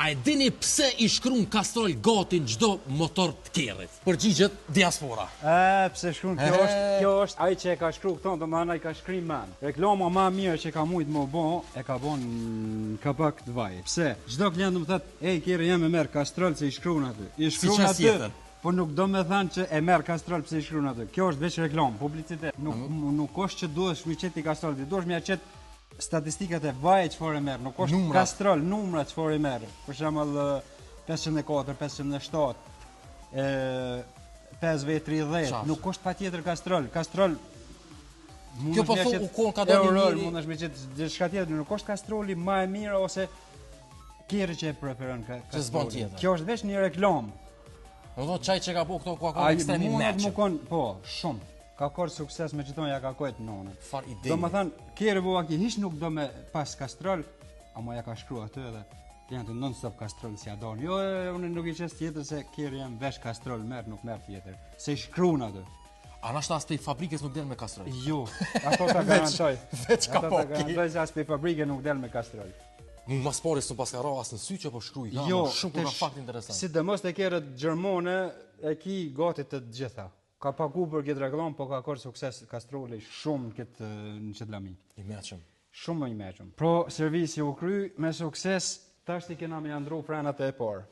A e dini pse i shkruan kastrol gati në çdo motor të kerrit? Përgjigjet diaspora. Pse shkruan kjo është ai që e ka shkruar këto, domethënë ai ka shkrim man. Reklama më e mirë që ka mujt më bë, e ka bën kapak të vaj. Pse? Çdo klient më thotë, "Ej, kerri jam e merr kastrol se i shkruan aty." I shkruan aty. Po nuk do me thënë që e merr kastrol pse i shkruan aty. Kjo është veç reklam, publicitet. Nuk është që duhet shmiqeti kastrol, ti duhesh më qet statistikat e vajit çfarë e merr, nuk është kastrol, numrat çfarë e merr. Për shembull 504, 507, 5V30, nuk është patjetër kastrol. Kastrol kjo po thon u kon ka dalë mund të shmiqet diçka tjetër, nuk është kastroli më e mirë ose kerri që e preferon kastrolin. Kjo është veç një reklam. Do të çaj që ka bu këto ku ka ekstrem i mëshëm. Po, shumë. Ka korë sukses me qëton ja ka kojt nonën. Far ide. Do më thënë, kjerë bua ki hiç nuk do me pas kastrol, ama ja ka shkru aty edhe klientë non-stop kastrol si adon. Jo, unë nuk i qes tjetër se kjerë jam vesh kastrol, merë, nuk merë tjetër. Se i shkruan aty. A nashta as pej fabrikës nuk del me kastrol? Jo, ato ta garantoj. Veç ka po. Ato ta garantoj se as pej fabrike nuk del me kastrol. Nuk mas pari s'u pas ka ra as në sy që po shkruaj. Jo, shumë ka fakt interesant. Sidomos te kerët gjermane e ki gati të gjitha. Ka pagu për këtë reklam, po ka korë sukses kastroli shumë në këtë lami. I meqëm. Shumë i meqëm. Pro, servisi u kry me sukses, tash ti kena me andru frenat e parë.